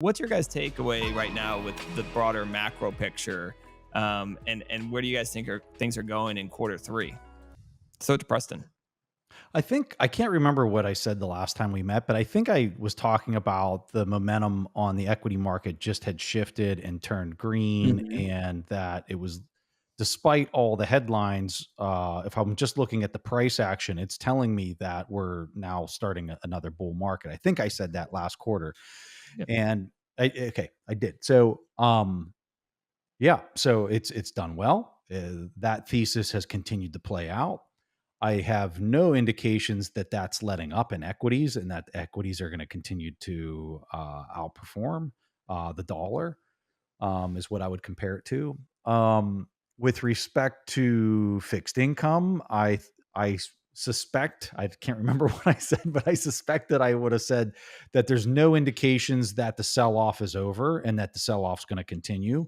What's your guys' takeaway right now with the broader macro picture? And where do you guys think things are going in quarter three? So to Preston. I think I can't remember what I said the last time we met, but I think I was talking about the momentum on the equity market just had shifted and turned green, Mhm. and that it was despite all the headlines. If I'm just looking at the price action, it's telling me that we're now starting another bull market. I think I said that last quarter, Yeah. and I did. So, yeah, so it's done well. That thesis has continued to play out. I have no indications that that's letting up in equities and that equities are going to continue to outperform the dollar, is what I would compare it to. With respect to fixed income, I suspect, I can't remember what I said, but I suspect that I would have said that there's no indications that the sell off is over and that the sell off is going to continue,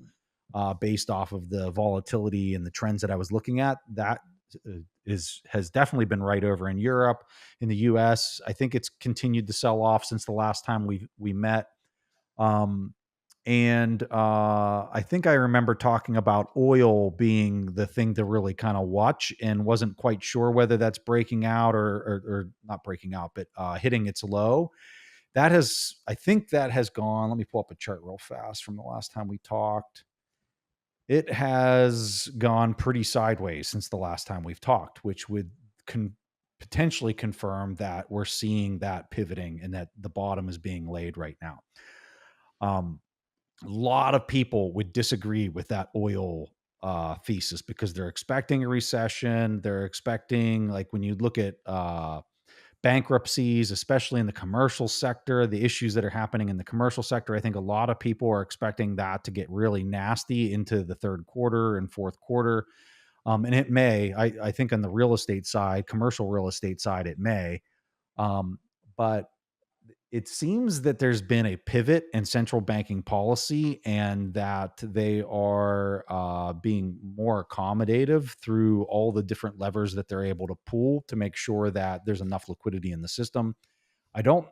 based off of the volatility and the trends that I was looking at. That has definitely been right over in Europe. In the US, I think it's continued to sell off since the last time we met. Um, I think I remember talking about oil being the thing to really kind of watch, and wasn't quite sure whether that's breaking out or not breaking out, but hitting its low. I think that has gone. Let me pull up a chart real fast from the last time we talked. It has gone pretty sideways since the last time we've talked, which would potentially confirm that we're seeing that pivoting and that the bottom is being laid right now. Um, a lot of people would disagree with that oil thesis because they're expecting a recession. They're expecting, like, when you look at bankruptcies, especially in the commercial sector, the issues that are happening in the commercial sector, I think a lot of people are expecting that to get really nasty into the third quarter and fourth quarter. And it may, I think on the real estate side, commercial real estate side, it may. But it seems that there's been a pivot in central banking policy, and that they are being more accommodative through all the different levers that they're able to pull to make sure that there's enough liquidity in the system. I don't,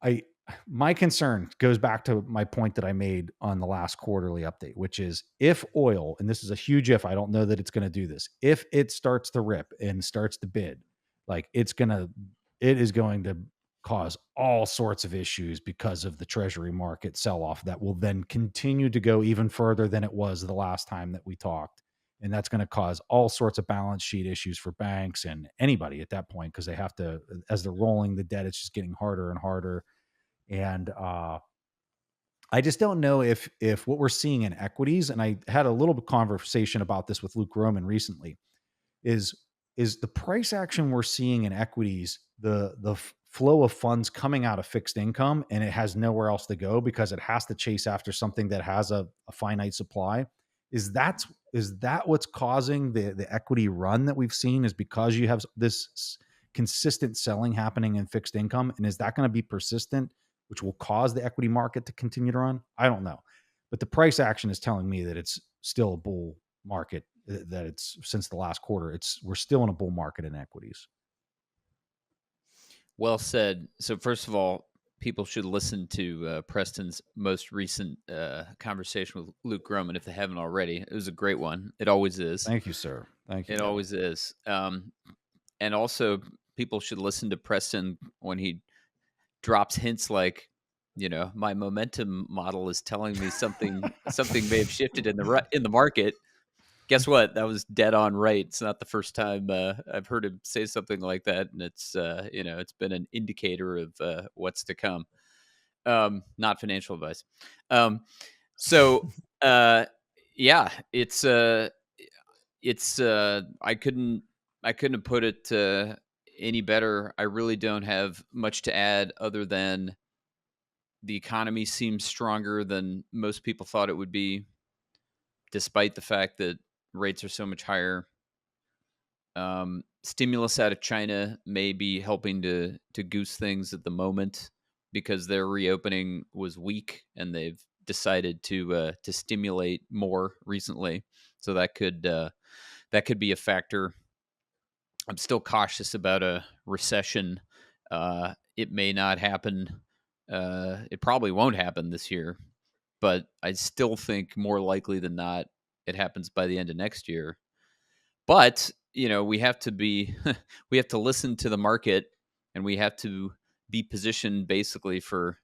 I, my concern goes back to my point that I made on the last quarterly update, which is, if oil, and this is a huge if, I don't know that it's going to do this, if it starts to rip and starts to bid, like it is going to cause all sorts of issues because of the treasury market sell off that will then continue to go even further than it was the last time that we talked. And that's going to cause all sorts of balance sheet issues for banks and anybody at that point, because they have to, as they're rolling the debt, it's just getting harder and harder. And I just don't know if what we're seeing in equities, and I had a little bit conversation about this with Luke Roman recently, is the price action we're seeing in equities, the flow of funds coming out of fixed income, and it has nowhere else to go because it has to chase after something that has a finite supply. Is that what's causing the equity run that we've seen? Is because you have this consistent selling happening in fixed income, and is that going to be persistent, which will cause the equity market to continue to run? I don't know, but the price action is telling me that it's still a bull market, that it's, since the last quarter, we're still in a bull market in equities. Well said. So first of all, people should listen to Preston's most recent conversation with Luke Groman if they haven't already. It was a great one. It always is. Thank you, sir. Thank you. It always is. And also, people should listen to Preston when he drops hints like, my momentum model is telling me something may have shifted in the market. Guess what? That was dead on right. It's not the first time I've heard him say something like that, and it's it's been an indicator of what's to come. Not financial advice. So yeah, it's I couldn't have put it any better. I really don't have much to add other than the economy seems stronger than most people thought it would be, despite the fact that rates are so much higher. Stimulus out of China may be helping to goose things at the moment because their reopening was weak and they've decided to stimulate more recently. So that could be a factor. I'm still cautious about a recession. It may not happen It probably won't happen this year, but I still think more likely than not it happens by the end of next year. But, we have to be we have to listen to the market, and we have to be positioned basically for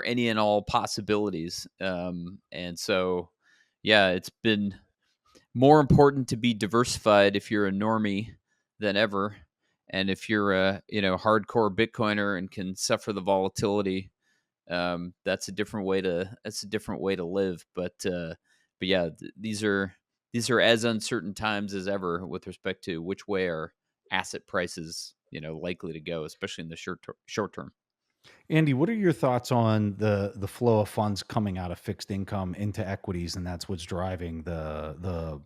any and all possibilities. And so, yeah, it's been more important to be diversified if you're a normie than ever. And if you're a, hardcore Bitcoiner and can suffer the volatility, that's a different way to live. But yeah, these are as uncertain times as ever with respect to which way are asset prices, likely to go, especially in the short term. Andy, what are your thoughts on the flow of funds coming out of fixed income into equities, and that's what's driving the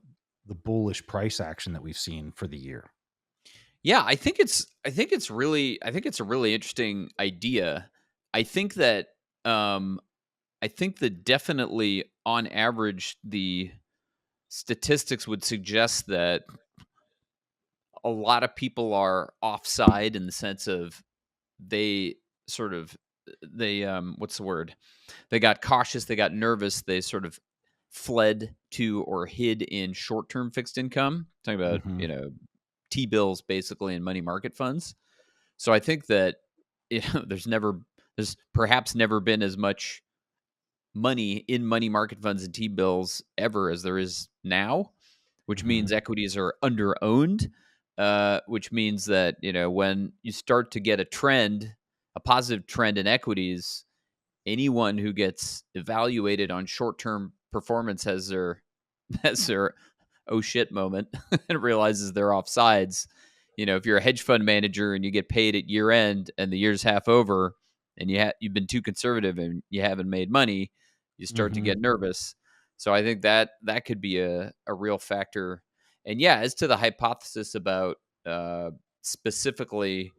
bullish price action that we've seen for the year? Yeah, I think it's a really interesting idea. I think that um I think that definitely on average the statistics would suggest that a lot of people are offside in the sense of they sort of they what's the word? They got cautious, they got nervous, they sort of fled to or hid in short-term fixed income. Talking about, Hmm. T-bills basically and money market funds. So I think that there's perhaps never been as much money in money market funds and T-bills ever as there is now, which Hmm. means equities are under owned, which means that, when you start to get a positive trend in equities, anyone who gets evaluated on short-term performance has their has their oh shit moment and realizes they're off sides. If you're a hedge fund manager and you get paid at year end and the year's half over and you've been too conservative and you haven't made money, you start to Hmm. get nervous. So I think that could be a real factor. And yeah, as to the hypothesis about specifically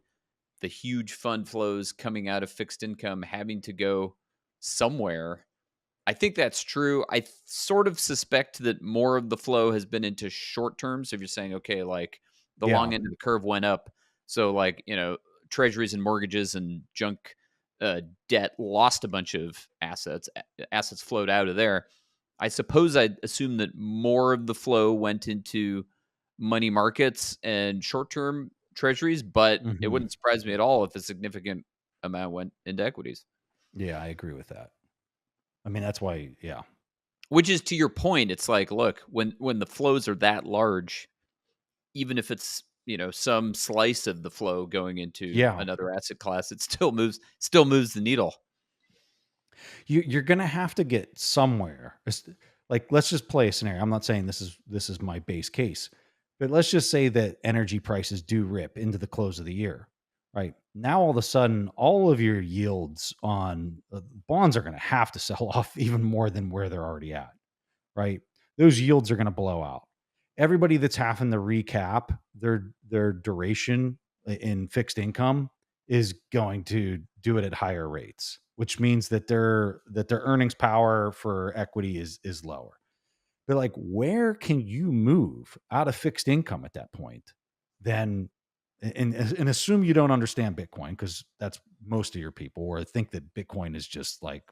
the huge fund flows coming out of fixed income having to go somewhere, I think that's true. Sort of suspect that more of the flow has been into short term. So if you're saying, okay, like the Yeah. long end of the curve went up, so like, treasuries and mortgages and junk debt lost a bunch of assets flowed out of there. I suppose I'd assume that more of the flow went into money markets and short term treasuries, but it Hmm. wouldn't surprise me at all if a significant amount went into equities. Yeah, I agree with that. I mean, that's why. Yeah. Which is to your point, it's like, look, when the flows are that large, even if it's, some slice of the flow going into Yeah. another asset class, it still moves the needle. You're gonna have to get somewhere. Like, let's just play a scenario. I'm not saying this is my base case, but let's just say that energy prices do rip into the close of the year, right? Now, all of a sudden, all of your yields on bonds are gonna have to sell off even more than where they're already at, right? Those yields are gonna blow out. Everybody that's having to recap their duration in fixed income is going to do it at higher rates, which means that their earnings power for equity is lower. But like, where can you move out of fixed income at that point? Then and assume you don't understand Bitcoin, because that's most of your people, or think that Bitcoin is just like,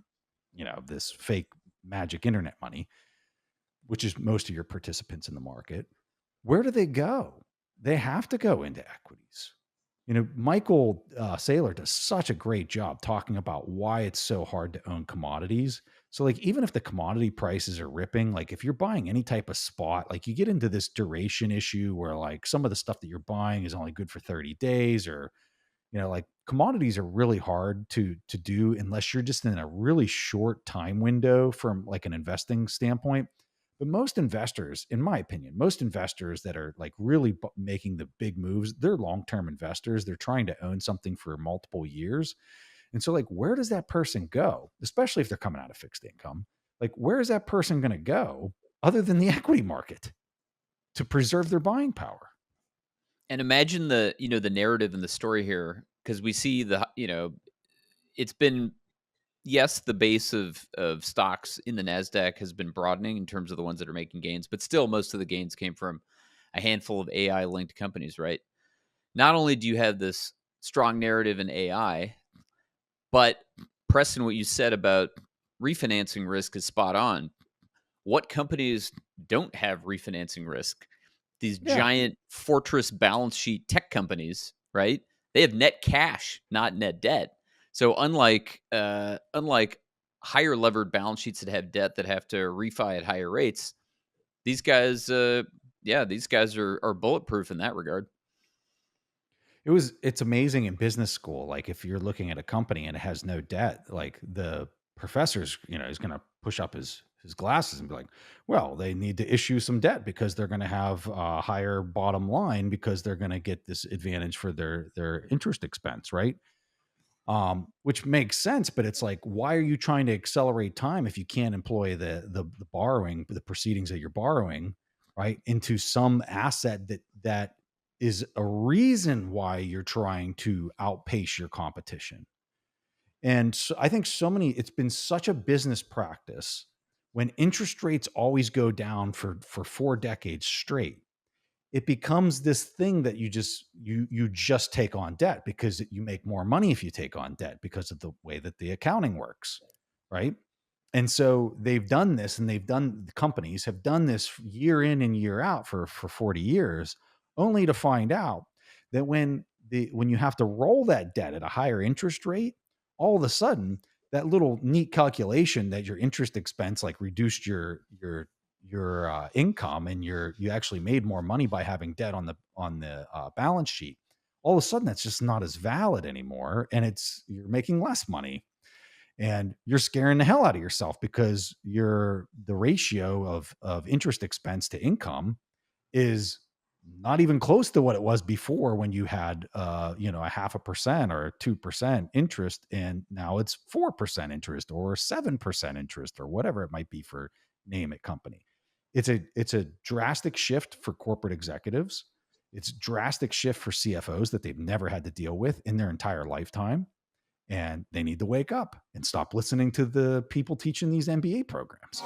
this fake magic internet money, which is most of your participants in the market. Where do they go? They have to go into equities. Michael Saylor does such a great job talking about why it's so hard to own commodities. So, like, even if the commodity prices are ripping, like, if you're buying any type of spot, like, you get into this duration issue where, like, some of the stuff that you're buying is only good for 30 days, or like, commodities are really hard to do unless you're just in a really short time window from like an investing standpoint. But most investors, in my opinion, most investors that are like really making the big moves, they're long-term investors. They're trying to own something for multiple years. And so, like, where does that person go, especially if they're coming out of fixed income? Like, where is that person going to go other than the equity market to preserve their buying power? And imagine the narrative and the story here, because we see it's been, yes, the base of stocks in the Nasdaq has been broadening in terms of the ones that are making gains, but still most of the gains came from a handful of AI linked companies, right? Not only do you have this strong narrative in AI, but Preston, what you said about refinancing risk is spot on. What companies don't have refinancing risk? These Yeah. giant fortress balance sheet tech companies, right? They have net cash, not net debt. So unlike higher levered balance sheets that have debt that have to refi at higher rates, these guys, these guys are bulletproof in that regard. It's amazing in business school. Like if you're looking at a company and it has no debt, like the professor's, is going to push up his glasses and be like, well, they need to issue some debt because they're going to have a higher bottom line because they're going to get this advantage for their interest expense, right? Which makes sense, but it's like, why are you trying to accelerate time if you can't employ the borrowing, the proceedings that you're borrowing, right, into some asset that is a reason why you're trying to outpace your competition. And so I think it's been such a business practice when interest rates always go down for 4 decades straight. It becomes this thing that you just take on debt because you make more money if you take on debt because of the way that the accounting works, right? And so they've done this, and the companies have done this year in and year out for 40 years, only to find out that when you have to roll that debt at a higher interest rate, all of a sudden that little neat calculation that your interest expense like reduced your income, and you actually made more money by having debt on the balance sheet. All of a sudden, that's just not as valid anymore, and you're making less money, and you're scaring the hell out of yourself because the ratio of interest expense to income is not even close to what it was before when you had a 0.5% or 2% interest, and now it's 4% interest or 7% interest or whatever it might be for name it company. It's a drastic shift for corporate executives. It's a drastic shift for CFOs that they've never had to deal with in their entire lifetime. And they need to wake up and stop listening to the people teaching these MBA programs.